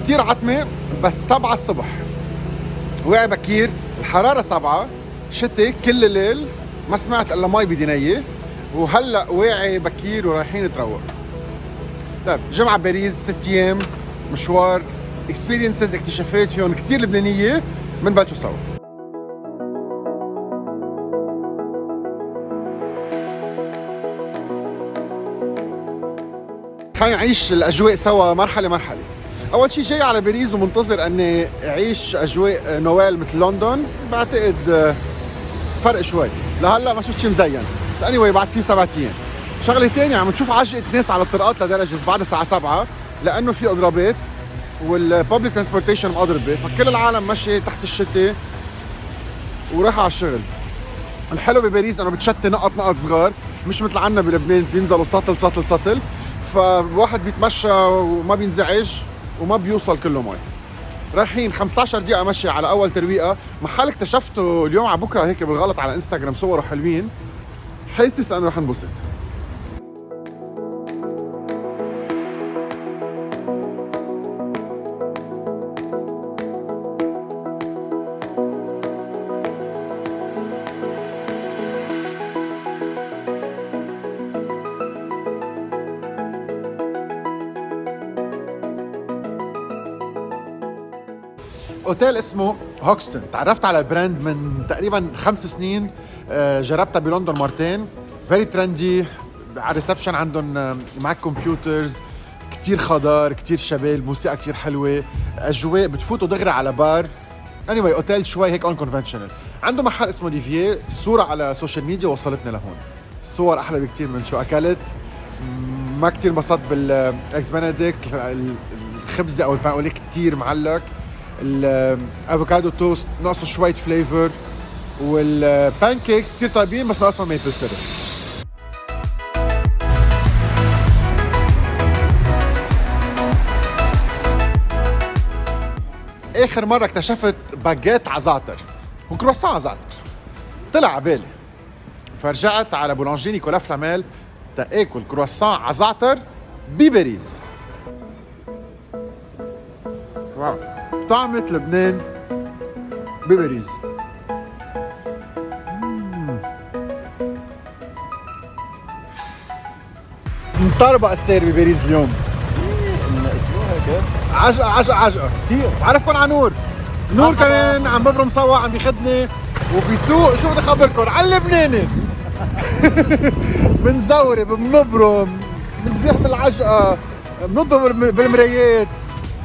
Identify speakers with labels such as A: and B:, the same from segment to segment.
A: كتير عتمة بس 7 الصبح، وعي بكير، الحرارة 7، شتي كل الليل، ما سمعت إلا مي بدينية، وهلأ واعي بكير ورايحين تروق. طيب جمعة باريس 6 أيام مشوار، اكسبيرينسز اكتشافات فيهم كتير لبنانية، منبلشوا سوا. خلينا نعيش الأجواء سوا مرحلة مرحلة. أول شيء جاي على باريس ومنتظر أني أعيش أجواء نويل مثل لندن، بعتقد فرق شوي. لهلا ما شفت شيء مزين، بس anyway بعد في 7 أيام. شغلة تانية عم نشوف عجقة ناس على الطرقات لدرجة بعد الساعة 7 لأنه في إضرابات والببليك ترانسبورتيشن مضربة، فكل العالم ماشي تحت الشتاء ورايحة على الشغل. الحلو بباريس انه بتشتي نقط نقط صغار، مش مثل عنا بلبنان بينزلوا سطل سطل سطل، فالواحد بيتمشى وما بينزعج وما بيوصل كله مي. رايحين 15 دقيقة مشي على أول ترويقة، محل اكتشفته اليوم على بكرة هيك بالغلط على انستغرام، صوره حلوين، حاسس أنه رح انبسط. اوتيل اسمه هوكستون، تعرفت على البراند من تقريبا 5 سنين، جربتها بلندن مرتين، فيري ترندي، على الريسبشن عندهم معك كمبيوترز، كتير خضار، كتير شباب، موسيقى كتير حلوة، أجواء بتفوتوا دغري على بار. anyway اوتيل شوي هيك اون كونفنشنال. عنده محل اسمه ديفيه، الصورة على السوشيال ميديا وصلتنا لهون، الصور أحلى بكتير من شو أكلت. ما كتير انبسطت بالإكس بنديكت، الخبزة أو البانولي كتير معلق، الافوكادو توست ناقصه شويه فليفر، والبانكيكس كثير طيبين بس ناقصهم ميبل سيرب. اخر مره اكتشفت باجيت عزعتر وكرواسون عزعتر، طلع على بالي، فرجعت على بولانجي نيكولا فلاميل تاكل كرواسون عزعتر بباريس. واو، طعمة لبنان بباريس. مطربق السير بباريس اليوم. عجقة عجقة عجقة كثير. بعرفكم على نور. نور كمان عم ببرم سوا، عم بيخدني وبيسوق. شو بدي اخبركم على اللبناني. بنزورب، بنبرم، بنزيح بالعجقة، بنضرب بالمرايات،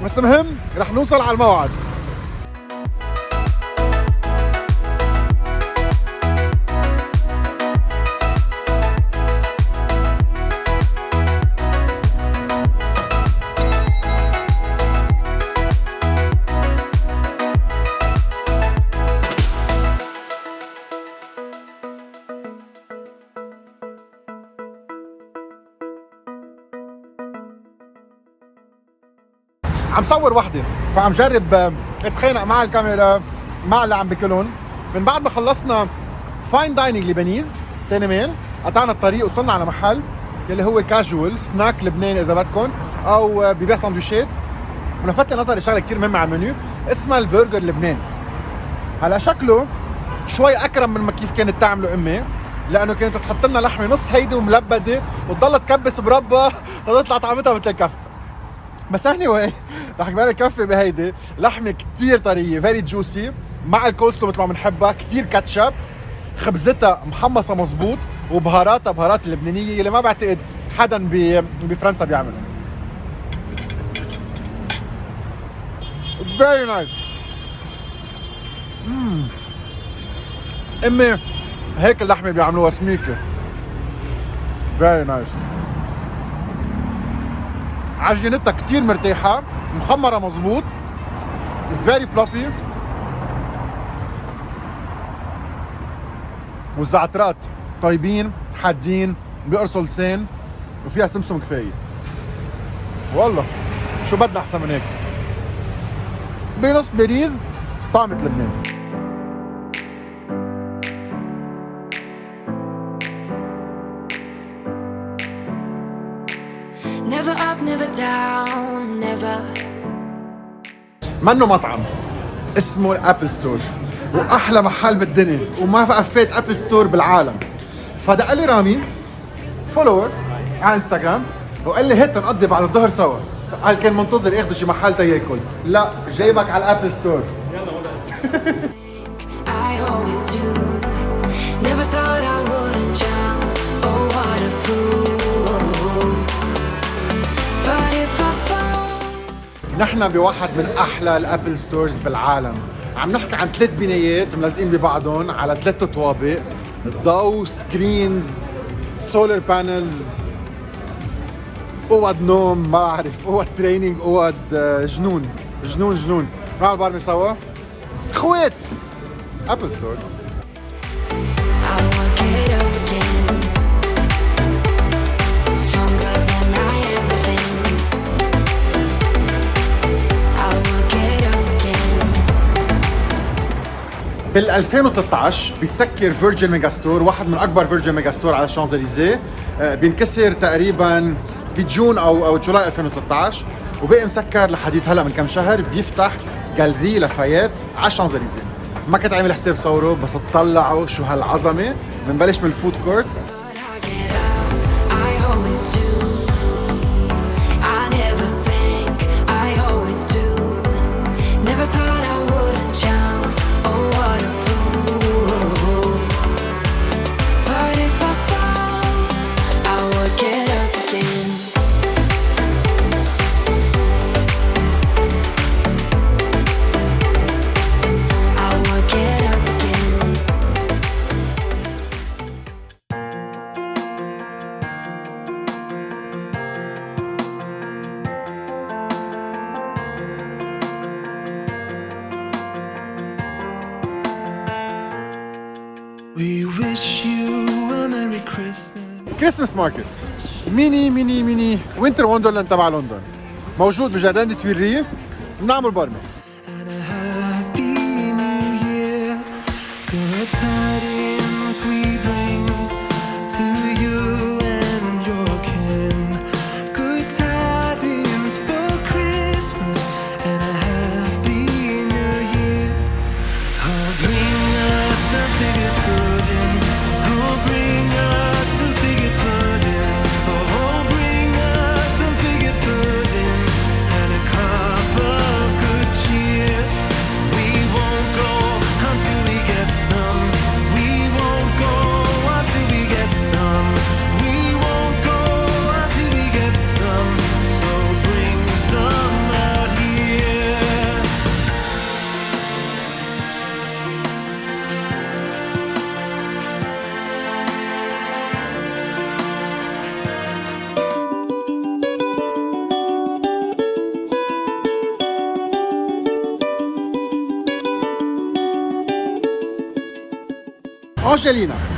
A: بس مهم رح نوصل على الموعد. عم صور وحده، فعم جرب اتخانق مع الكاميرا مع اللي عم بكلون. من بعد ما خلصنا فاين دايننج لبنيز تاني ميل، قطعنا الطريق وصلنا على محل يلي هو كاجوال سناك لبناني اذا بدكم، او ببيع سندويشات، ولفت لي نظري شغله كثير مهمه على المنيو اسمها البرجر اللبناني. هلا شكله شوي اكرم من ما كيف كانت تعمله امي، لانه كانت تحط لنا لحمه نص هيدي وملبده وتضل تكبس بربها لتطلع طعمتها مثل الكفته. بس anyway رح كمان كفي بهيدي لحمه كتير طريه فيري جوسي، مع الكولسلو مثل ما بنحبها، كتير كاتشب، خبزتها محمصه مزبوط، وبهاراتها بهارات اللبنانيه اللي ما بعتقد حدا بفرنسا بيعملها. فيري نايس. امي هيك اللحمه بيعملوها سميكه. فيري نايس. عجينتها كتير مرتاحة، مخمرة مزبوط، فيري فلافي، والزعترات طيبين حادين بيقرصوا لسان وفيها سمسم كفاية. والله شو بدنا أحسن من هيك؟ بنص باريس طعمة لبنان.
B: Never up, never down, never.
A: منه مطعم، اسمه الابل ستور، واحلى محل بالدنيا، وما فقفيت ابل ستور بالعالم. فدق لي رامي فولور على انستغرام وقال لي هات نقضي بعد الظهر سوا. قال كان منتظر ياخذوا شي محل تياكل، لا جايبك على الابل ستور.
B: I always do. Never thought I wouldn't jump. Oh, what a fool. But if I fall.
A: نحن بواحد من احلى الابل ستورز بالعالم. عم نحكي عن 3 بنايات ملازقين ببعضهم على 3 طوابق، ضوء، سكرينز، سولار بانلز، اوض نوم، ما بعرف، اوض تريننج، اوض جنون جنون جنون. نعمل بارمي سوا اخوات. ابل ستور.
B: I won't get up again. Stronger than I ever been. I won't get up again.
A: بال 2013 بيسكر فيرجن ميجا ستور، واحد من اكبر فيرجن ميجا ستور على الشانزليزيه، بينكسر تقريبا بجون او جولاي 2013، وبقي مسكر لحديت هلا من كم شهر. بيفتح جاليري لافايت على الشانزليزيه. ما كنت عامل حساب صوره، بس اطلعوا شو هالعظمه. بنبلش من الفود كورت.
B: But I get up. I always do. I never think. I always do. Never thought I wouldn't jump. Oh, what a fool. But if I fall, I will get up again. I will get up again.
C: We wish you a Merry Christmas.
A: كريسمس ماركت، ميني وينتر وندرلاند تبع لندن، موجود بجردان دي تويري. بنعمل برمي.
C: And a happy new year. Good tidings we bring to you and your kin. Good tidings for Christmas and a happy new year. Oh, bring us some figgy pudding. Oh, bring us some figgy pudding. Oh, bring us some figgy pudding and a cup of good cheer. We won't go until we get some. We won't go until we get some. We won't go until we get some. So bring some out here.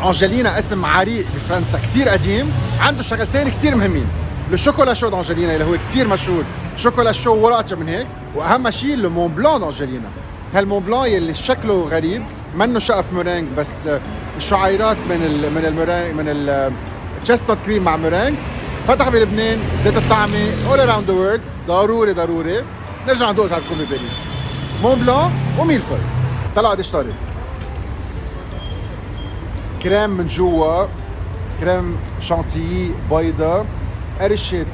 A: أنجلينا اسم عريق بفرنسا كتير قديم، عنده شغلتين كتير مهمين. الشوكولا شو d'Angelina اللي هو كتير مشهور، شوكولا شو ولا أكتر من هيك، واهم شيء المون بلان d'Angelina. هالمون بلان يلي شكله غريب، منه شقف مورينج، بس الشعيرات من المورينج، من التشيستنت كريم مع مورينج. فتح بلبنان، زيت الطعمه all around the world، ضروري نرجع ندوق عندكم بباريس. مون بلان وميلفوي. طلعوا قديش طاري. كريم من جوا، كريم شانتيي بيضة، قرشة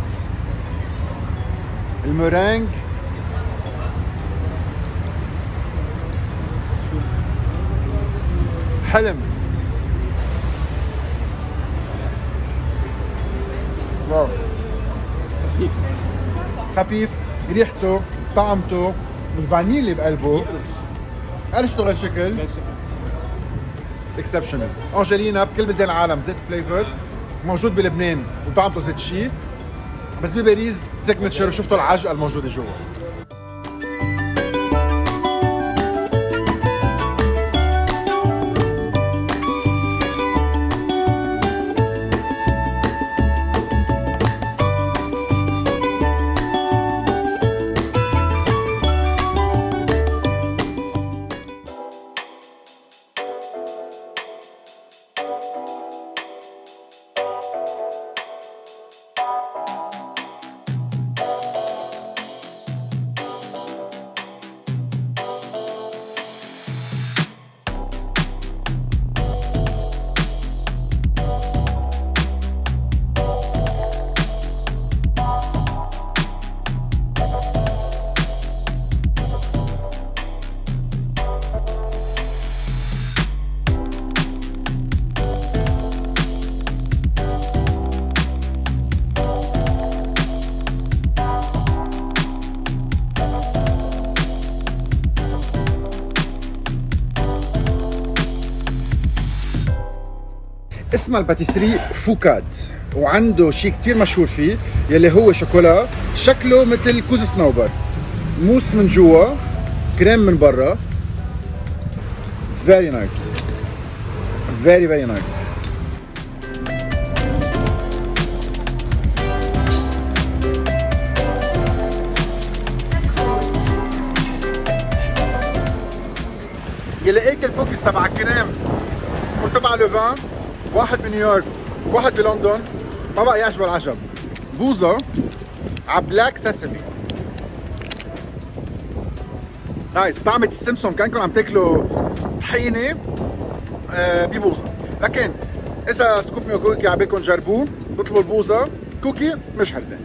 A: المورينج، حلم. واو، خفيف، ريحته، طعمته، الفانيلي بقلبه، قرشته غير شكل، اكسبشنال. أنجلينا بكل بلدان العالم زيت فليفر، موجود بلبنان وطعمته زيت شي، بس بباريس سيجنتشر. وشفتوا العجقه الموجوده جوا. اسمها الباتيسري فوكاد، وعنده شيء كتير مشهور فيه يلي هو شوكولا شكله مثل كوز صنوبر، موس من جوا، كريم من برا. very nice, very very nice. يلي اكل كوكيز تبع كريم وتبع لوفان، واحد بنيويورك واحد بلندن، ما بقى يعجبه العجب. بوظة ع بلاك سيسمي، نايس. طعمة السمسم كأنكم عم تاكلوا طحينة ببوظة. لكن إذا سكوب ميو كوكي عبالكم تجربوه بطلبوا البوظة، كوكي مش حرزان.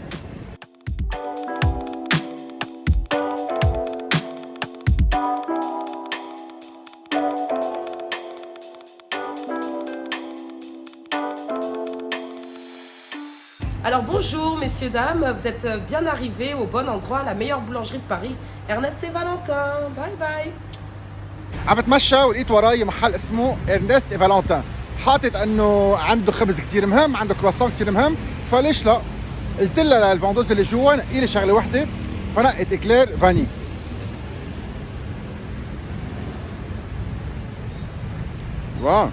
D: Alors bonjour messieurs, dames, vous êtes bien arrivés au bon endroit, la meilleure boulangerie de Paris, Ernest et Valentin, bye bye.
A: عم بتمشى ولقيت وراي محل اسمه ارنست اي فالنتين، حاطط انه عنده خبز كثير مهم، عنده كرواسون كثير مهم، فليش لا؟ قلت لها للفوندوز اللي جوا نقي لي شغله وحده، فنقت اكلير فاني. واو،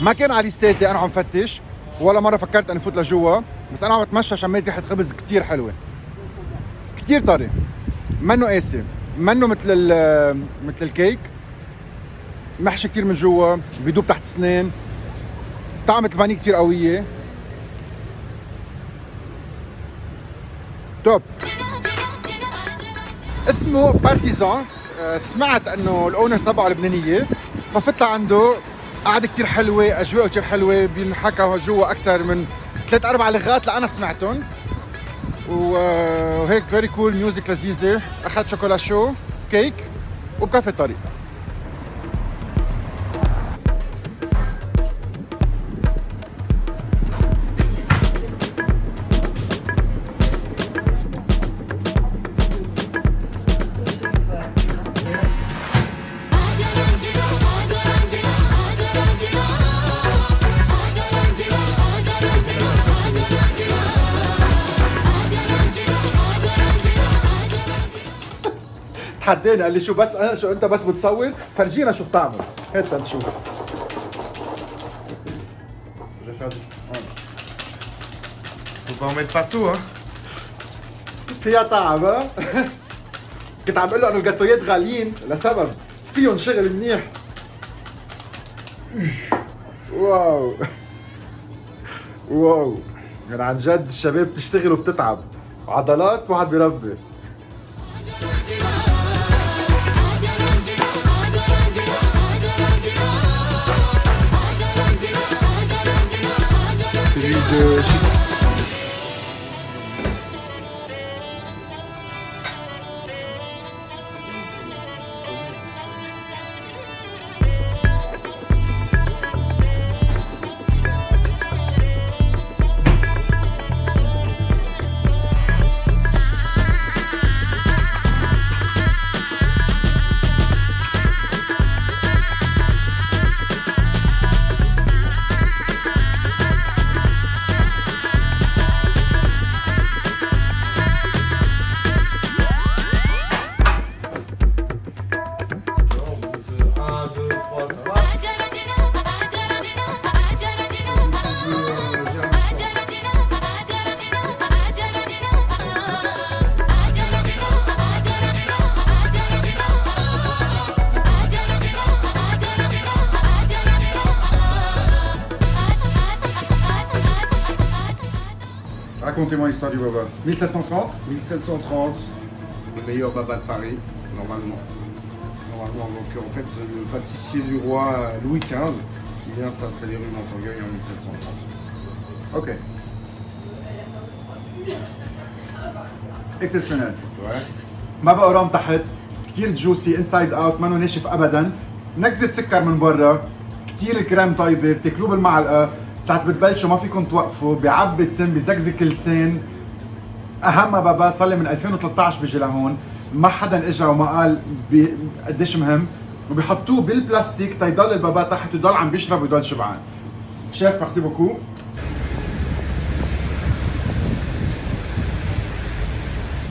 A: ما كان على ليستاتي، انا عم فتش ولا مره فكرت اني فوت لجوا، بس انا عم بتمشى شميت ريحه خبز كثير حلوه، كثير طري، منه قاسي، منه مثل الكيك، محشي كثير من جوا، بيدوب تحت السنين، طعمة الفاني كثير قوية، توب. اسمه بارتيزان، سمعت انه الاونر تبعه لبنانية، ففت لعنده، قعدة كثير حلوة، اجواءه كثير حلوة، بينحكى جوا اكثر من 3-4 لغات اللي انا سمعتهم، وهيك فيري كول، ميوزك لذيذة، اخذت شوكولا شو، كيك، وبكفي الطريق. تحداني قال لي شو بس انا شو انت بس بتصور فرجينا شو بتعمل، هات نشوف.
E: Faut pas en mettre partout, hein.
A: فيها تعب ها؟ كنت عم بقول له انه الجاتويات غاليين لسبب فيهم شغل منيح. واو واو، يعني عن جد الشباب بتشتغل وبتتعب، عضلات واحد بيربي. Racontez-moi l'histoire du baba. 1730
E: 1730, le meilleur baba de Paris, normalement. Normalement, donc en fait, le pâtissier du roi Louis XV qui vient s'installer rue Montorgueil en 1730.
A: Ok. اكسبشنال.
E: Ouais.
A: ما بقى رام تحت، كتير جوسي انسايد اوت، منه ناشف ابدا، نكزة سكر من برا، كتير الكريم طيبة، بتاكلوه بالمعلقة، ساعة بتبلشوا ما فيكم توقفوا، بيعبي التم، بزقزق اللسان. اهم بابا صار لي من 2013 بيجي لهون، ما حدا اجى وما قال قديش مهم، وبيحطوه بالبلاستيك تيضل البابا تحت ويضل عم بيشرب ويضل شبعان. شيف ميرسي بوكو.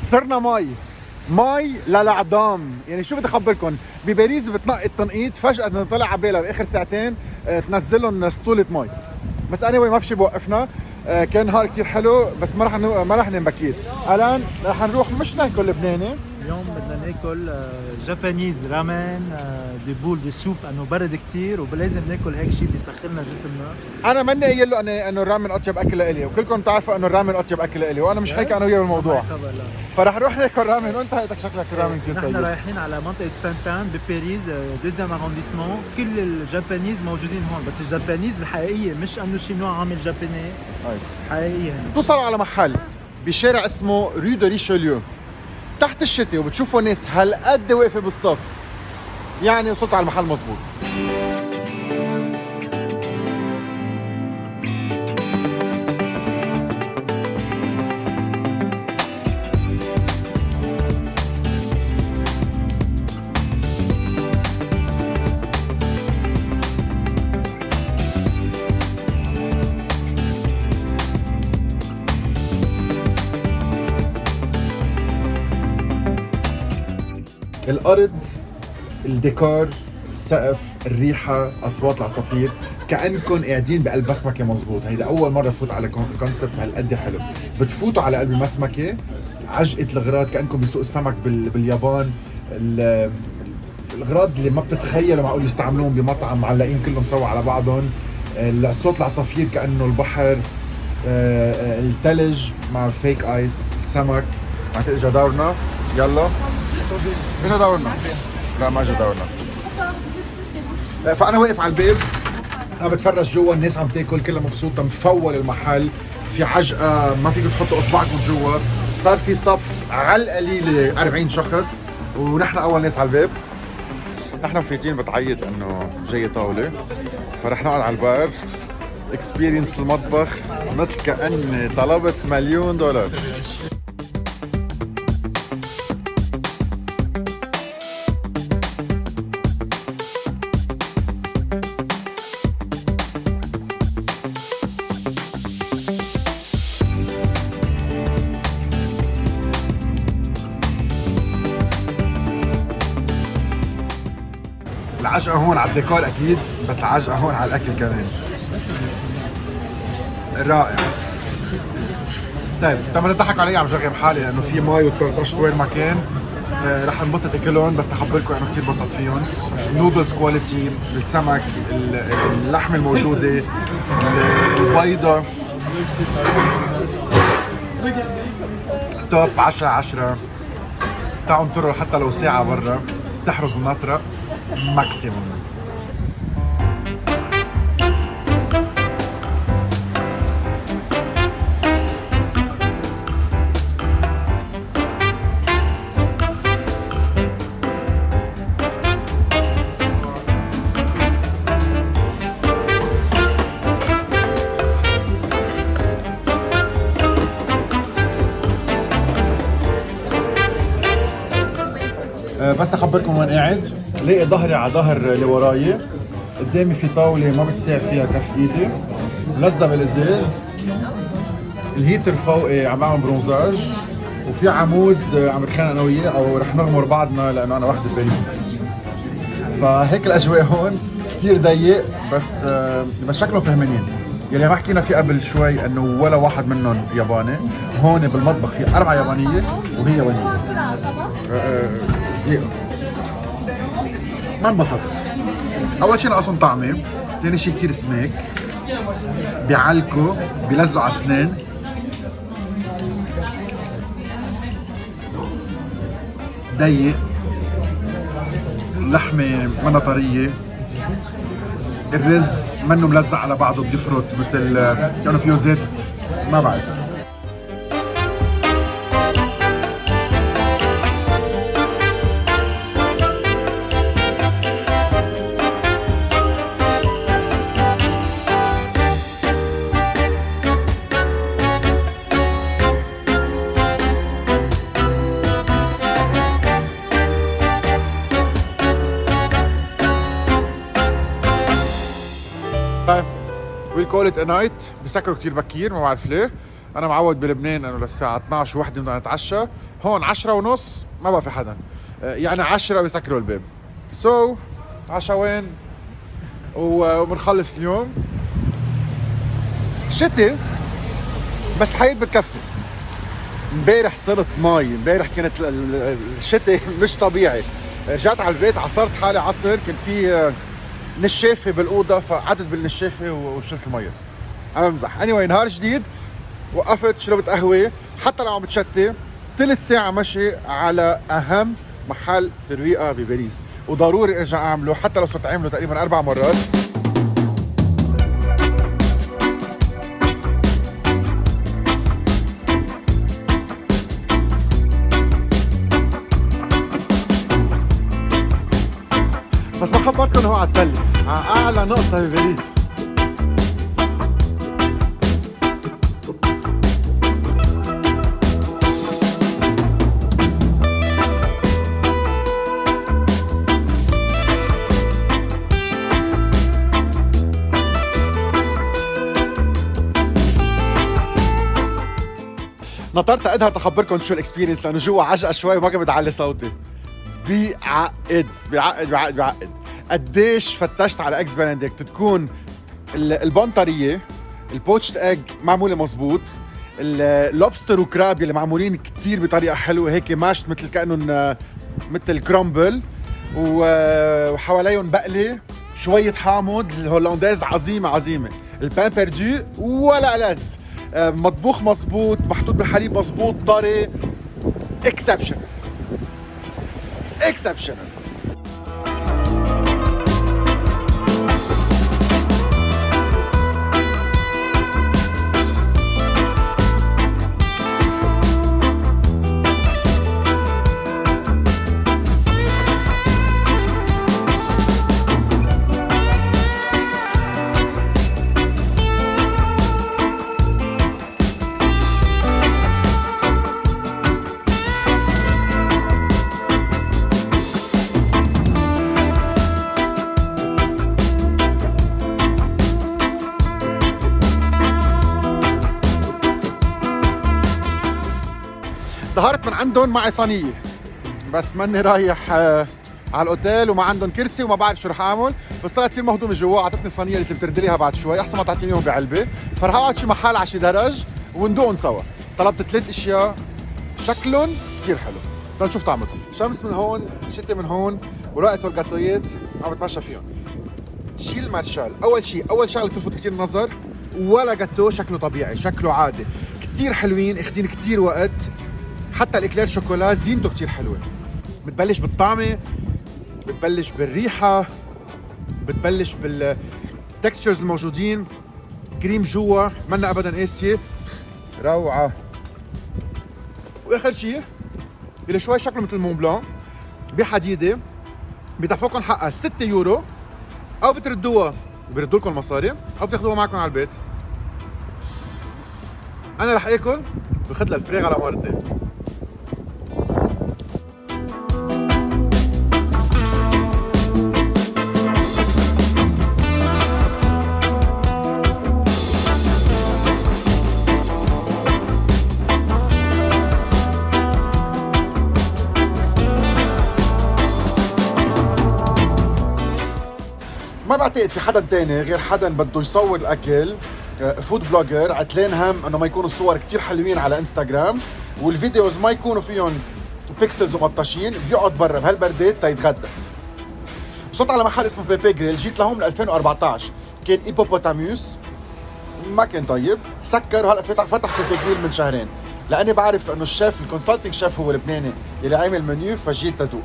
A: صرنا مي للعظام. يعني شو بدي اخبركم، بباريس بتنقي التنقيط فجأة نطلع على بالها باخر ساعتين تنزلهم سطولة مي. بس anyway ما في شيء بوقفنا. كان نهار كتير حلو بس ما رح ننام بكير. الان رح نروح مش ناكل لبناني.
F: اليوم بدنا ناكل جابانيز رامن، دي بول دي سوب انه برد كتير وبلازم ناكل هيك شيء بيسخننا جسمنا.
A: انا ماني قايل له انه الرامن اطيب اكل لإلي، وكلكم بتعرفوا انه الرامن اطيب اكل لإلي، وانا مش حكي انا وياه بالموضوع. فرح نروح ناكل رامن. وانت هيك شكلك الرامن كتير طيب.
F: نحن رايحين على منطقة سانتان بباريس، دوزيام ارونديسمون. كل الجابانيز موجودين هون، بس الجابانيز الحقيقية مش انه شي نوع عامل جاباني،
A: نايس.
F: حقيقية.
A: توصلوا على محل بشارع اسمه ريو دو ريشيليو تحت الشتي، وبتشوفوا ناس هالقد واقفه بالصف. يعني وصلت على المحل مزبوط. الارض، الديكور، السقف، الريحه، اصوات العصافير، كانكم قاعدين بقلب مسمكه. مزبوط. هيدا اول مره فوت على كونسبت هالقد حلو. بتفوتوا على قلب المسمكه، عجقه الغراض كانكم بسوق السمك باليابان. الغراض اللي ما بتتخيلوا معقول يستعملوهم بمطعم، معلقين كلهم سوا على بعضهم. صوت العصافير كانه البحر. الثلج مع فيك ايس. السمك. بعتقد اجى دورنا. يلا اجى دورنا. لا ما اجى دورنا. فانا واقف على الباب، انا بتفرج جوا، الناس عم تاكل كلها مبسوطه، مفول المحل، في عجقه ما فيكم تحطوا اصبعكم جوا. صار في صف على القليله 40 شخص ونحن اول ناس على الباب. نحن مفيتين بتعيط انه جاي طاوله، فرح نقعد على البار. اكسبيرينس المطبخ مثل كاني طلبت $1,000,000. العجقه هون على الديكور اكيد، بس العجقه هون على الاكل كمان. رائع. طيب تم تضحك علي، عم جرب حالي لانه في مي وطرطشت وين ما كان. رح انبسط اكلهم، بس نخبركم انه كثير انبسطت فيهم. نودلز كواليتي، السمك، اللحمه الموجوده، البيضه توب 10/10. تعالوا انطروا حتى لو ساعه برا تحرزوا النطره ماكسيموم. بس اخبركم وين قاعد، لاقي ظهري على ظهر اللي وراي. قدامي في طاوله ما بتساع فيها كف ايدي، ملزق بالازاز. الهيتر فوقي عم بعمل برونزاج، وفي عمود عم بتخانق انا وياه او رح نغمر بعضنا لانه انا واحد بباريس. فهيك الاجواء هون كثير ضيق، بس شكلهم فهمانين. يعني ما حكينا في قبل شوي انه ولا واحد منهم ياباني. هون بالمطبخ في 4 يابانيه وهي يابانيه. ما انبسطت. اول شيء ناقصهم طعمه، ثاني شيء كثير سماك، بيعلكوا بيلزقوا على السنان. ضيق، اللحمه منا طريه، الرز منه ملزق على بعضه بيفرط مثل كانوا فيه زيت، ما بعرف. كول ات نايت، بيسكروا كتير بكير، ما بعرف ليه. انا معود بلبنان انه للساعه 12 وحده بدنا نتعشى، هون 10 ونص ما بقى في حدا، يعني 10 بيسكروا الباب. عشا وين وبنخلص اليوم. شتي بس الحياة بتكفي. امبارح صرت مي، امبارح كانت الشتي مش طبيعي. رجعت على البيت عصرت حالي عصر، كان في نشافة بالأوضة فقعدت بالنشافة وشلت المية. أنا بمزح. anyway نهار جديد، وقفت شربت قهوة حتى لو عم بتشتي، 3 ساعة مشي على أهم محل ترويقة بباريس، وضروري ارجع اعمله حتى لو صرت اعمله تقريبا 4 مرات. بس ما خبرتكم انه هو على التل، على اعلى نقطة بباريس. نطرت اقدها تخبركم شو الاكسبيرينس، لانه جوا عجقه شوي وما كنت بدعلي صوتي. بيعقد. قديش فتشت على اكس بنديكت تكون البنطريه، البوتشد ايج معموله مزبوط، اللوبستر وكراب اللي معمولين كتير بطريقه حلوه هيك ماشت مثل كانهم مثل كرامبل، وحواليهم بقله، شويه حامض، الهولنديز عظيمه، البان بيردو ولا ألذ، مطبوخ مزبوط، محطوط بالحليب مزبوط، طري، اكسبشنال. ظهرت من عندهم معي صينيه، بس ماني رايح على الاوتيل وما عندهم كرسي وما بعرف شو رح اعمل، بس طلعت كثير مهضومه جوا. اعطتني الصينيه اللي بتردليها بعد شوي، احسن ما تعطيني اياهم بعلبه، فرح اقعد شي محل على شي درج وندوقهم سوا. طلبت 3 اشياء شكلهم كثير حلو، لنشوف طعمتهم. شمس من هون، شتي من هون، ورقت والجاتويات عم بتمشى فيهم. شيل مارشال، اول شغله بتلفت كثير النظر، ولا جاتو شكله طبيعي، شكله عادي، كثير حلوين، اخذين كثير وقت. حتى الاكلير شوكولا زينته كتير حلوه، بتبلش بالطعمه، بتبلش بالريحه، بتبلش بالتكستشرز الموجودين، كريم جوا منا ابدا قاسيه، روعه. واخر شيء اللي شوي شكله مثل مون بلان، بحديده بدفعوكم حقها 6 يورو، او بتردوها وبيردوا لكم المصاري، او بتاخذوها معكم على البيت. انا رح اكل باخذ لها الفريغ على مرتين. ما بعتقد في حدا تاني غير حدا بده يصور الاكل، فود بلوجر عتلان هم انه ما يكونوا الصور كتير حلوين على انستغرام، والفيديوز ما يكونوا فيهم بيكسلز ومطشين، بيقعد برا بهالبردات تيتغدى. وصلت على محل اسمه بيبي جريل، جيت لهم ب 2014، كان ايبوبوتاميوس، ما كان طيب، سكر، وهلا فتح بيبي جريل من شهرين، لاني بعرف انه الشيف الكونسلتنج شيف هو لبناني اللي عامل منيو، فجيت تدوق.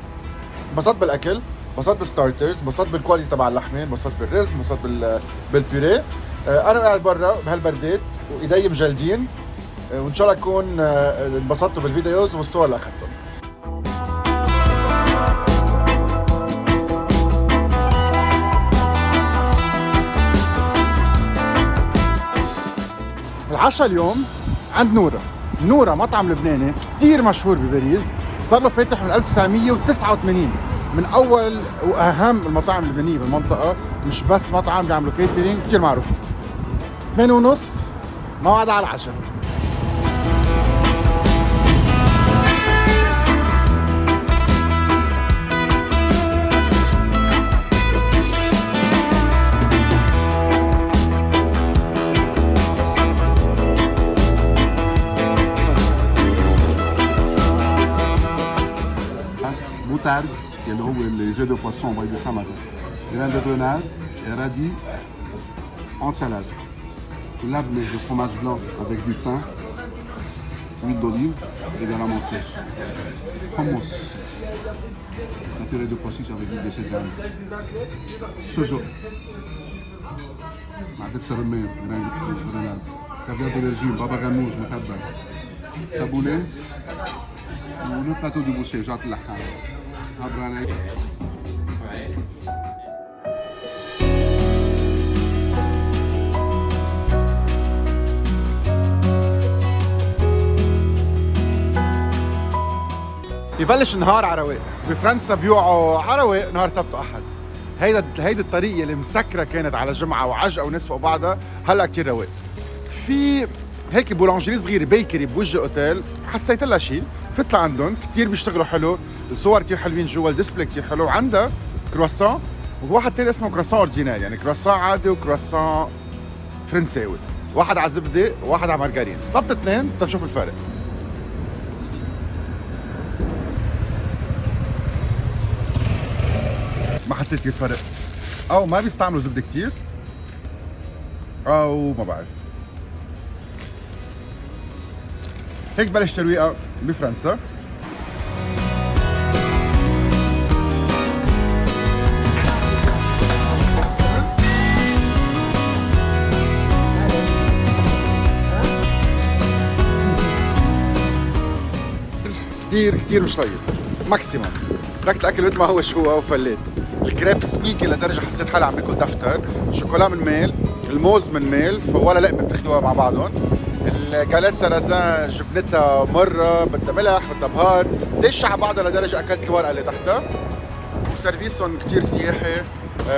A: انبسطت بالاكل، انبسطت بالستارترز، انبسطت بالكواليتي تبع اللحمه، انبسطت بالرز، انبسطت بالبيوريه. انا قاعد برا بهالبردات وايدي مجلدين، وان شاء الله تكون انبسطتوا بالفيديوز والصور اللي اخذتهم. العشاء اليوم عند نورا مطعم لبناني كتير مشهور بباريس، صار له فاتح من 1989، من اول واهم المطاعم اللبنانيه بالمنطقه، مش بس مطعم بيعملوا كيترينج، كثير معروف. 8:30 موعد على العشاء.
G: Moutarde, qui est le haut, les œufs de poisson, on va dire ça maintenant. Graines de grenade et radis en salade. Labneh de fromage blanc avec du thym, huile d'olive et de la menthe sèche. Hummus, la purée de pois chiche avec l'huile de sésame. Sojo. مع دبس الرمان grenade. Caviar d'aubergine, baba ganoush, متبل. Taboulé. Ou le plateau du boucher, Jacques Laham. Abranek.
A: ببلش النهار على رواق. بفرنسا بيوعوا على رواق نهار سبت واحد. هيدي الطريقه اللي مسكره كانت على جمعه وعجقه وناس فوق بعضها، هلا كثير رواق. في هيك بولانجري صغيره بيكري بوجه اوتيل، حسيت لها شيء، فت لعندهم كثير بيشتغلوا حلو، الصور كثير حلوين جوا، الديسبلاي كثير حلو، وعندها كرواسون وواحد تاني اسمه كرواسون اورجينال، يعني كرواسون عادي وكرواسون فرنساوي، واحد على زبده وواحد على مارجرين. طلبت اثنين تنشوف الفرق. ما حسيت كثير فرق، او ما بيستعملوا زبده كثير، او ما بعرف. هيك بلش ترويقه بفرنسا. كثير مش طيب، ماكسيموم. تركت الاكل مثل ما هو شو هو وفليت. الكريب سميكي لدرجه حسيت حالي عم باكل دفتر، الشوكولا من ميل، الموز من ميل، فولا لقمه بتاخذوها مع بعضهم. الجالات سرازان جبنتها مره، بدها ملح، بدها بهار، دش على بعضها لدرجه اكلت الورقه اللي تحتها. وسيرفيسهم كثير سياحي،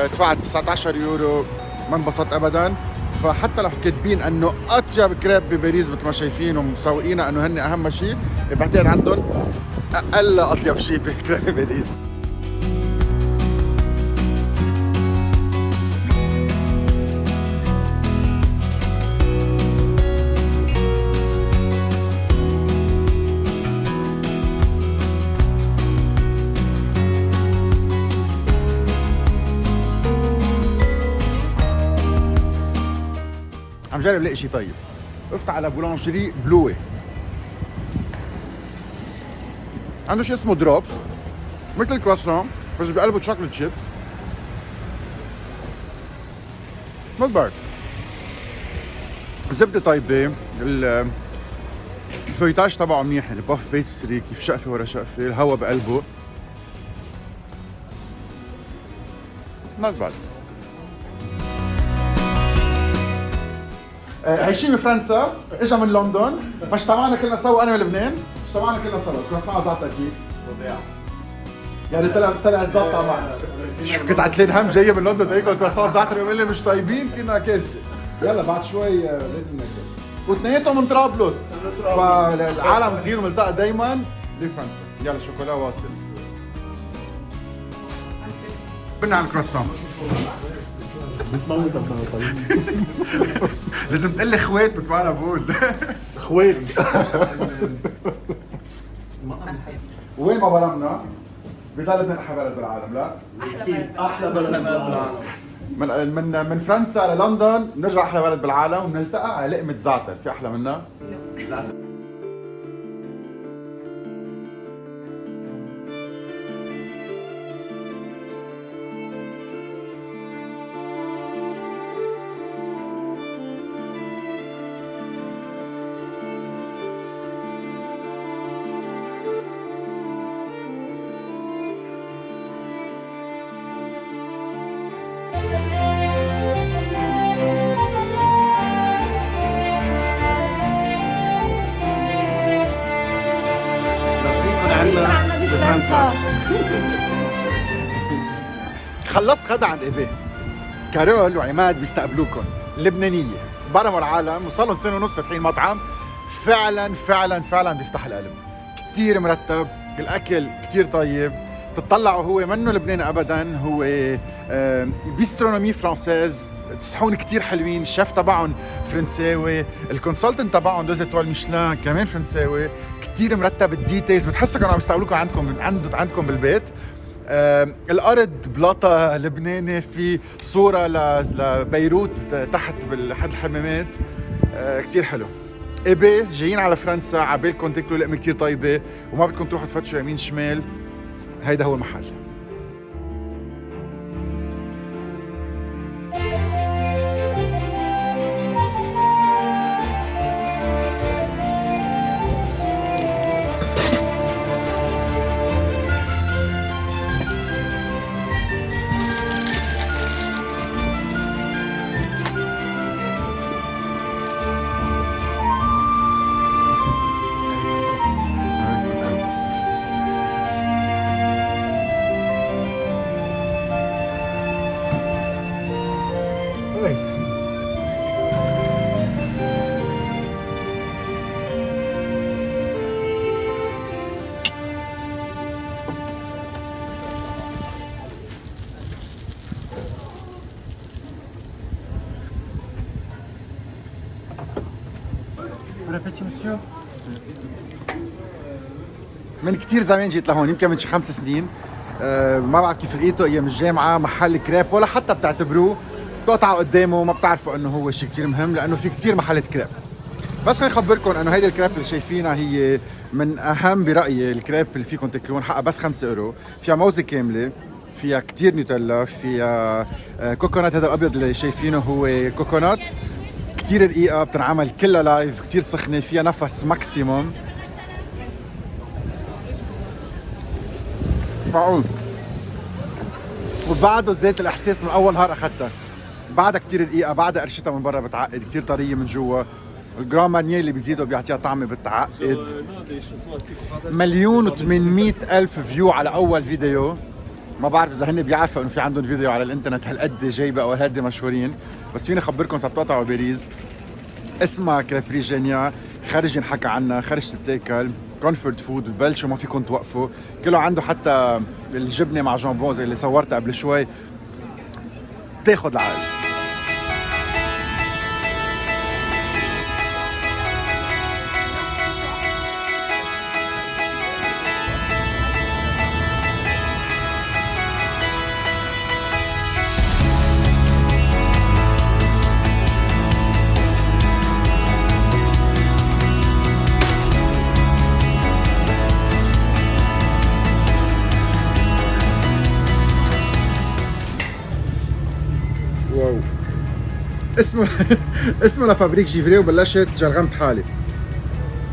A: دفعت 19 يورو، ما انبسطت ابدا. فحتى لو كاتبين انه اطيب كريب بباريس مثل ما شايفين ومسوقينا انه هن اهم شيء، بعتقد عندهم اقل اطيب شيء بكريب بباريس. عم جرب لاقي شيء طيب. وقفت على بولانجري بلوي، عنده شيء اسمه دروبس مثل الكرواسون بس بقلبه شوكليت شيبس. نوت باد. الزبده طيبه، الفويتاج تبعه منيح، يعني باف بيتستري كيف شقفه ورا شقفه، الهواء بقلبه. نوت باد. عايشين بفرنسا، اجا من لندن، فاجتمعنا كلنا سوا انا ولبنان، اجتمعنا كلنا سوا، كرواسون زعتر كيف؟ فظيع. يعني طلعت زعتر معنا. كنت عتلين هم جايه من لندن تاكل كرواسون زعتر يقول لي مش طيبين، كنا كارثه. يلا بعد شوي لازم ناكل. واثنيناتهم من طرابلس، فالعالم صغير ملتقى دايما بفرنسا. يلا شوكولا واصل. بدنا على الكرواسون.
H: بتموتك من الطريق.
A: لازم تقول لي خوات مثل ما انا بقول.
H: خوات.
A: وين ما برمنا بضل بدنا احلى بلد بالعالم، لا؟
H: احلى بلد بالعالم.
A: من فرنسا للندن بنرجع احلى بلد بالعالم وبنلتقى على لقمه زعتر، في احلى منها؟
H: بفرنسا.
A: خلصت غدا عند ابي. كارول وعماد بيستقبلوكم، لبنانيه برموا العالم وصار لهم سنه ونص فاتحين مطعم. فعلا فعلا فعلا بيفتح القلب. كتير مرتب، الاكل كتير طيب، بتطلعوا هو منه لبناني ابدا، هو بيسترونومي فرانسيز، صحون كتير حلوين، الشيف تبعهم فرنساوي، الكونسلتنت تبعهم دوز اتوال ميشلان كمان فرنساوي، كتير مرتب، الديتيلز بتحسوا كانوا عم يستقبلوكم عندكم بالبيت. الارض بلاطه لبناني، في صوره لبيروت تحت باحد الحمامات. كتير حلو. إبي جايين على فرنسا عبالكم تاكلوا لقمه كتير طيبه وما بدكم تروحوا تفتشوا يمين شمال، هيدا هو المحل. من كتير زمان جيت لهون، يمكن من شي 5 سنين. ما بعرف كيف لقيته ايام الجامعه، محل كريب ولا حتى بتعتبروه بتقطعوا قدامه، ما بتعرفوا انه هو شيء كتير مهم لانه في كتير محلات كريب. بس خليني اخبركم انه هيدي الكريب اللي شايفينها هي من اهم برايي الكريب اللي فيكم تاكلون، حقها بس 5 اورو، فيها موزه كامله، فيها كتير نيوتيلا، فيها كوكونات. هذا الابيض اللي شايفينه هو كوكونات كتير رقيقه، بتنعمل كلها لايف، كتير سخنه، فيها نفس ماكسيموم. معقول. وبعده زيت الاحساس من اول نهار اخذتها، بعدها كتير رقيقه، بعدها قرشتها من برا بتعقد، كتير طريه من جوا. الجرام مارنيه اللي بيزيدوا بيعطيها طعمه بتعقد. 1,800,000 فيو على اول فيديو. ما بعرف اذا هن بيعرفوا انه في عندهم فيديو على الانترنت هالقد جايبه او هالقد مشهورين، بس فيني اخبركم سبتقطعوا باريس. اسمها كريبري جينيا، خرج ينحكى عنها، خرج تتاكل، كونفورت فود، ببلشوا ما فيكم توقفوا. كله عنده حتى الجبنه مع جامبون زي اللي صورتها قبل شوي، تاخد العقل. واو. اسمه لفابريك جيفري، وبلشت جرغمت حالي.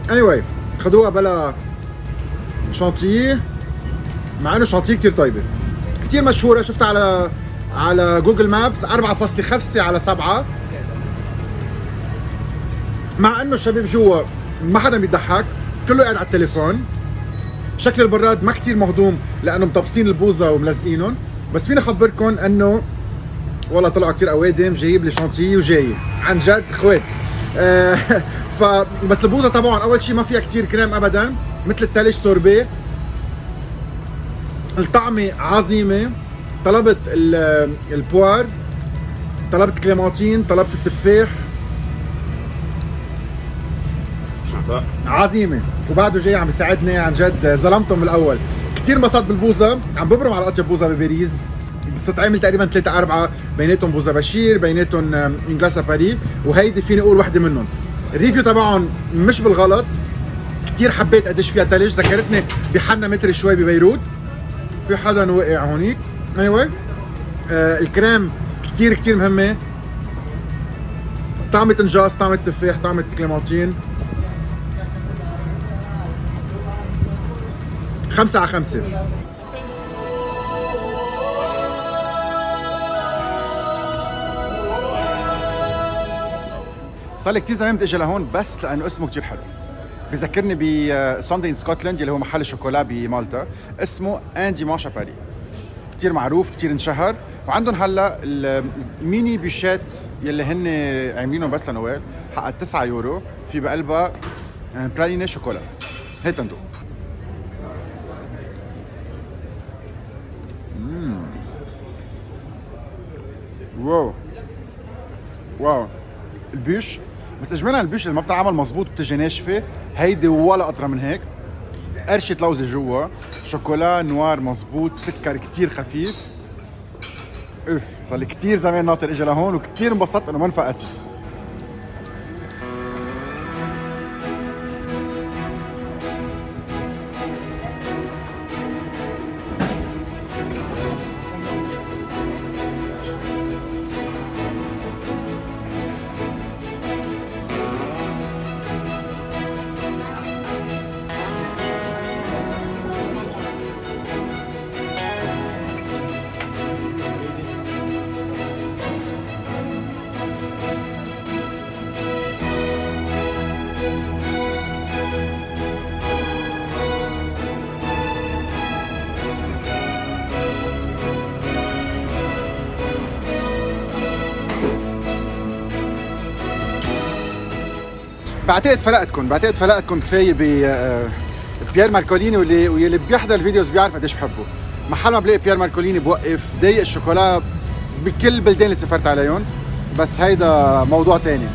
A: anyway خدوها بلا شانتيه، مع انه شانتيه كتير طيبه، كتير مشهوره. شفتها على جوجل مابس 4.5 على 7، مع انه الشباب جوا ما حدا بيضحك، كله قاعد على التليفون. شكل البراد ما كتير مهضوم لانه مطبسين البوظه وملزقينهم، بس فيني اخبركم انه والله طلعوا كتير اوادم. جايب لي شانتيه وجاي عن جد اخوات. بس البوظه طبعا اول شيء ما فيها كتير كريم ابدا، مثل التلج سوربي. الطعمه عظيمه. طلبت البوار، طلبت كليماتين، طلبت التفاح، عظيمه. وبعده جاي عم بيساعدني عن جد، ظلمتهم بالاول. كتير انبسطت بالبوظه، عم ببرم على اطيب بوظه بباريس. صرت عامل تقريبا 3-4، بيناتهم بوظه بشير، بيناتهم انجلاسا باري، وهيدي فيني اقول وحده منهم. الريفيو تبعهم مش بالغلط، كتير حبيت قديش فيها تلج، ذكرتني بحنا متر شوي ببيروت. في حدا وقع هونيك. anyway الكريم كتير كتير مهمه. طعمة انجاز، طعمة تفاح، طعمة كليماتين. 5 على 5. صار لي كثير زمان بدي اجي لهون بس لانه اسمه كثير حلو. بذكرني بساندي ان سكوتلاند اللي هو محل الشوكولا بمالطا، اسمه ان ديمانش ا باري. كثير معروف، كثير انشهر، وعندهم هلا الميني بيشات يلي هن عاملينهم بس لنوال حقها 9 يورو، في بقلبها برالينه شوكولا. هي تندوق. واو واو البيش، بس اجمالا البيش اللي ما بتنعمل مزبوط بتجي ناشفه، هيدي ولا قطره من هيك. قرشة لوزة جوا، شوكولا نوار مزبوط، سكر كتير خفيف. اوف، صار لي كتير زمان ناطر اجى لهون وكتير انبسطت انه ما انفقست. بعتقد فلقتكم كفايه بيير ماركوليني، واللي بيحضر الفيديوز بيعرف قديش بحبه. محل ما بلاقي بيير ماركوليني بوقف ضايق الشوكولا بكل البلدان اللي سافرت عليهم، بس هيدا موضوع تاني،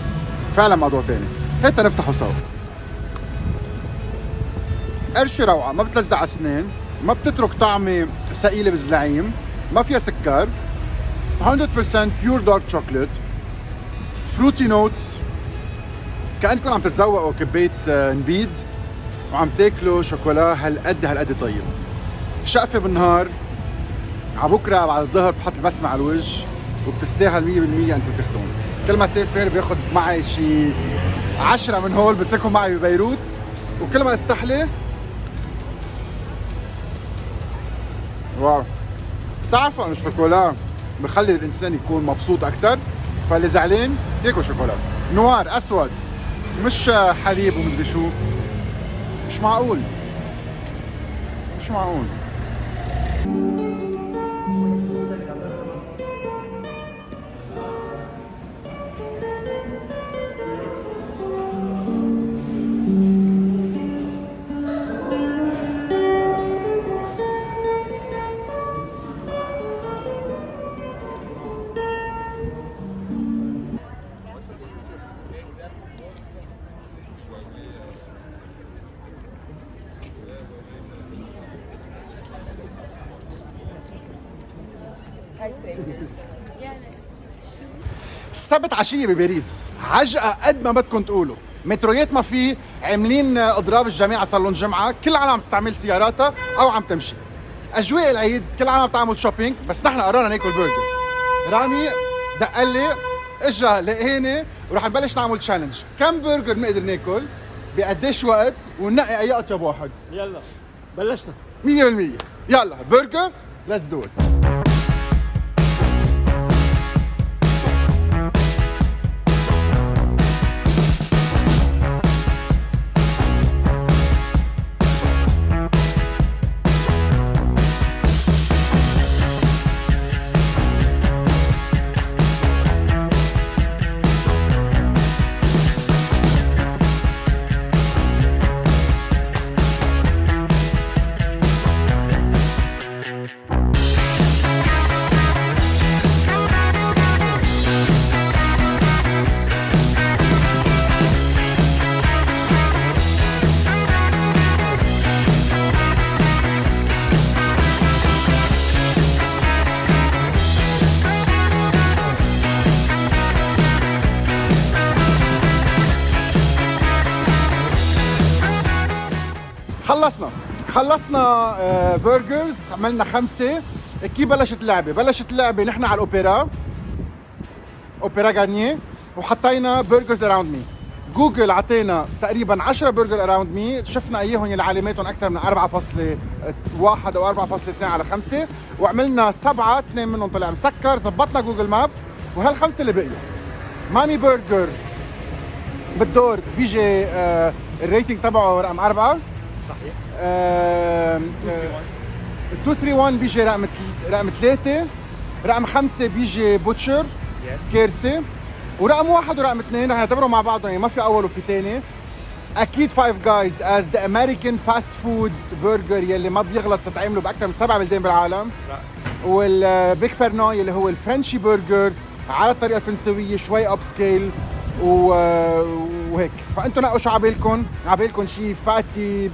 A: فعلا موضوع تاني. هيدا نفتحه سوا. قرشة روعة، ما بتلزق على السنان، ما بتترك طعمة ثقيلة بالزلعيم، ما فيها سكر، 100% بيور دارك شوكليت، فروتي نوتس، كأنكم عم تتذوقوا كباية نبيد وعم تاكلوا شوكولا هالقد طيب. شقفة بالنهار، على بكره بعد الظهر بحط البسمة على الوجه، وبتستاهل 100% انتم تاخذون. كل ما سافر باخذ معي شي 10 من هول بتركهم معي ببيروت، وكل ما استحلي واو. بتعرفوا انه الشوكولا بخلي الانسان يكون مبسوط اكثر، فاللي زعلان ياكل شوكولا نوار اسود مش حليب ومدري شو. مش معقول. السبت عشية بباريس، عجقة قد ما بدكم تقولوا. مترويات ما في، عاملين اضراب الجماعة صار لهم جمعة، كل العالم عم تستعمل سياراتها او عم تمشي. اجواء العيد كل العالم عم تعمل شوبينج، بس نحن قررنا ناكل برجر. رامي دق لي اجا لقيني ورح نبلش نعمل تشالنج. كم برجر بنقدر ناكل بقديش وقت وننقي اي اطيب واحد.
H: يلا بلشنا
A: 100%. يلا برجر ليتس دو ات. خلصنا برجرز، عملنا 5. كيف بلشت اللعبة؟ نحن على الأوبرا غارنيه، وحطينا برجرز اراوند مي. جوجل عطينا تقريبا 10 برجر اراوند مي، شفنا اياهم اللي علاماتهم اكثر من 4.1 او 4.2 على 5، وعملنا 7. 2 منهم طلع مسكر، زبطنا جوجل مابس، وهال5 اللي بقيوا. مامي برجر بالدور بيجي الريتنج تبعه رقم 4
H: صحيح.
A: 231 بيجي رقم 3، رقم 5 بيجي بوتشر كيرسي، ورقم 1 ورقم 2 رح نعتبروا مع بعضهم، يعني ما في اول وفي ثاني. اكيد فايف جايز از ذا امريكان فاست فود برجر يلي ما بيغلط، ستعملوا باكثر من 7 بلدان بالعالم. والبيك فرنو يلي هو الفرنشي برجر على الطريقه الفرنسويه، شوي اب سكيل وهيك. فانتم نقوا شو عبالكم، عبالكم شيء فاتي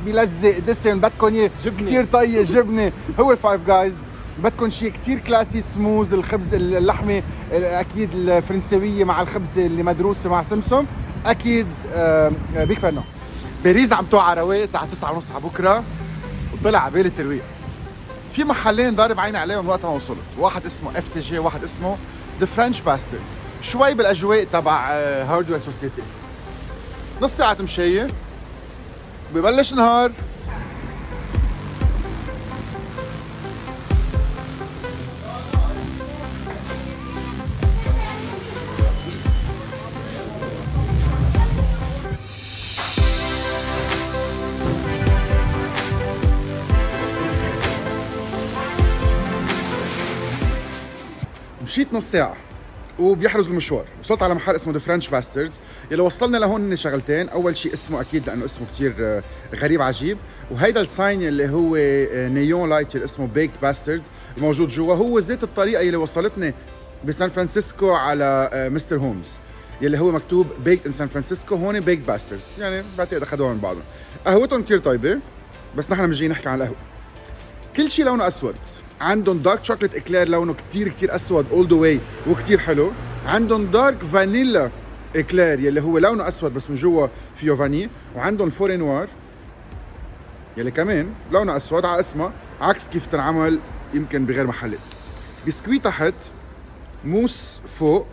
A: بيلزق دسم، بدكم اياه كثير طيب جبنه، هو الفايف جايز. بدكم شيء كثير كلاسي سموث، الخبز اللحمه اكيد الفرنسويه مع الخبز اللي مدروسه مع سمسم، اكيد بيك فرنو. باريس عم توعى رواق الساعه 9:30 على بكره، وطلع على بالي الترويق. في محلين ضارب عيني عليهم وقت ما وصلت، واحد اسمه اف تي جي، واحد اسمه ذا فرنش باستردز، شوي بالاجواء تبع هاردوير سوسيتي. نص ساعه مشايه ببلش نهار. مشيت نص ساعة وبيحرز المشوار، وصلت على محل اسمه ذا فرنش باستردز. يلي وصلنا لهون شغلتين، أول شيء اسمه أكيد لأنه اسمه كتير غريب عجيب، وهيدا الساين اللي هو نيون لايت اللي اسمه بيكد باستردز موجود جوا، هو ذات الطريقة اللي وصلتني بسان فرانسيسكو على مستر هومز يلي هو مكتوب بيكد ان سان فرانسيسكو، هون بيكد باستردز، يعني بعتقد أخذوها من بعضهم. قهوتهم كتير طيبة، بس نحن مش جايين نحكي عن القهوة. كل شيء لونه أسود. عندهم دارك شوكليت اكلير لونه كتير اسود اول ذا واي وكتير حلو. عندهم دارك فانيلا اكلير يلي هو لونه اسود بس من جوا فيه فاني. وعندهم فوري نوار يلي كمان لونه اسود على اسمها، عكس كيف تنعمل يمكن بغير محلات. بسكوي تحت، موس فوق،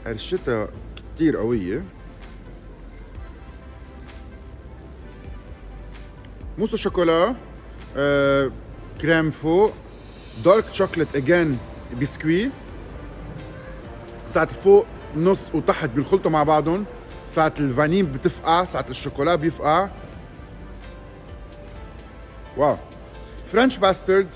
A: قرشتها كتير قوية، موس الشوكولا، كريم فوق، دارك شوكليت اجين بسكوي، ساعة فوق نص وتحت بينخلطوا مع بعضهم، ساعة الفانيل بتفقع، ساعة الشوكولا بيفقع. واو. فرنش باسترد.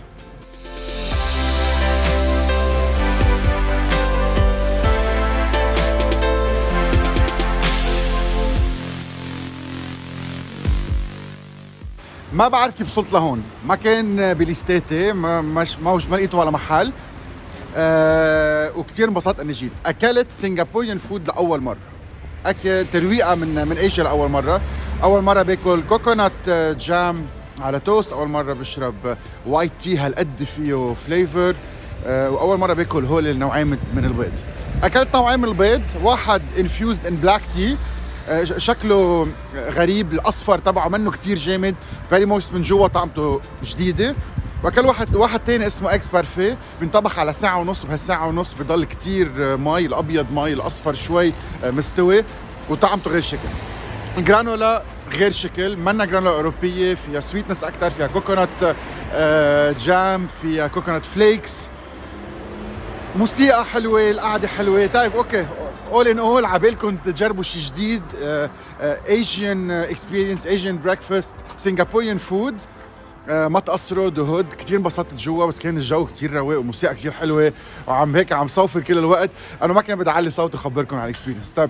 A: ما بعرف كيف وصلت لهون، ما كان بليستاتي، ما لقيته ولا محل. وكتير انبسطت اني جيت. اكلت سنغابوريان فود لاول مره، اكل ترويقه من ايجا لاول مره. اول مره باكل كوكونات جام على توست، اول مره بشرب وايت تي هالقد فيه فليفر، واول مره باكل هول النوعين من البيض. اكلت نوعين من البيض، واحد انفيوزد ان بلاك تي، شكله غريب، الاصفر تبعه منه كتير جامد، فيري مويست من جوا، طعمته جديده. واكل واحد تاني اسمه اكس بارفي، بينطبخ على ساعه ونص، وبهالساعه ونص بضل كتير مي، الابيض مي، الاصفر شوي مستوي، وطعمته غير شكل. جرانولا غير شكل، منا جرانولا اوروبيه، فيها سويتنس اكثر، فيها كوكونات جام، فيها كوكونات فليكس. موسيقى حلوه، القعده حلوه. طيب اوكي، اول ان اول عبالكم تجربوا شيء جديد، ايجين اكسبيرينس، ايجين بريكفاست، سنغابوريان فود. ما تقصروا، ذا هود. كثير انبسطت جوا، بس كان الجو كثير رواق وموسيقى كثير حلوه، وعم هيك عم صوفر كل الوقت. انا ما كان بدي اعلي صوتي اخبركم على الاكسبيرينس. طيب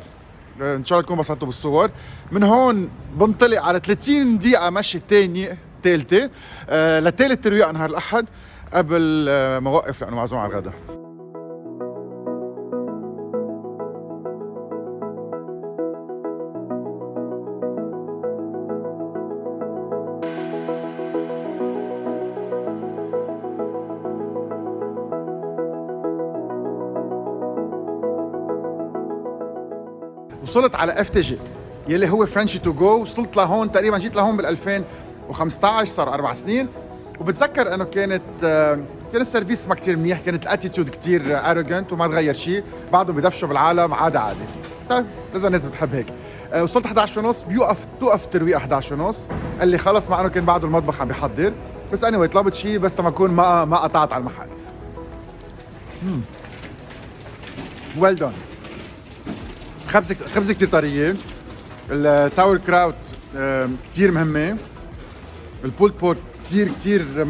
A: ان شاء الله تكونوا انبسطتوا بالصور. من هون بنطلق على 30 دقيقه مشي ثالثه لثالث ترويق نهار الاحد، قبل ما اوقف لانه معزوم على الغداء. وصلت على اف تي جي يلي هو فرنشي تو جو. وصلت لهون تقريبا، جيت لهون بال 2015، صار 4 سنين. وبتذكر انه كان السيرفيس ما كتير منيح، كانت الاتيتيود كتير ارجنت وما تغير شيء، بعضهم بدفشوا بالعالم عادي. طيب اذا الناس بتحب هيك. وصلت 11:30، توقف ترويق 11:30. قال لي خلص، مع انه كان بعده المطبخ عم بيحضر، بس اني طلبت شيء بس لما اكون ما قطعت على المحل. ويل دون. خبزة كتير طرية، الساور كراوت كتير مهمة، البولد بورك كتير كتير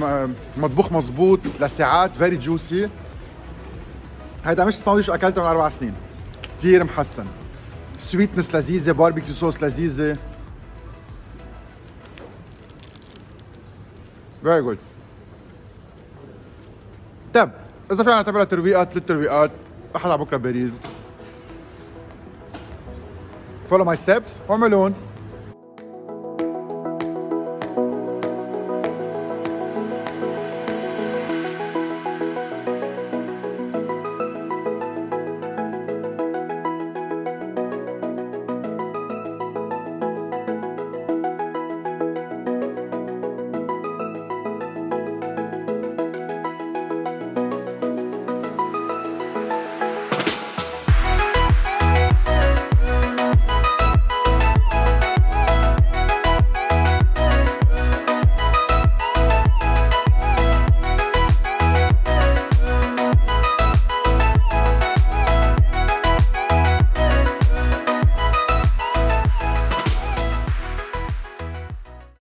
A: مطبوخ مزبوط لساعات، فيري جوسي. هيدا مش الساندويش اكلته من 4 سنين، كتير محسن. سويتنس لذيذة، باربيكيو صوص لذيذة. فيري جود. طيب إذا فينا نعتبرها ترويقات، 3 ترويقات، أحلى بكرة باريس. فولو ماي ستيبس واعملون.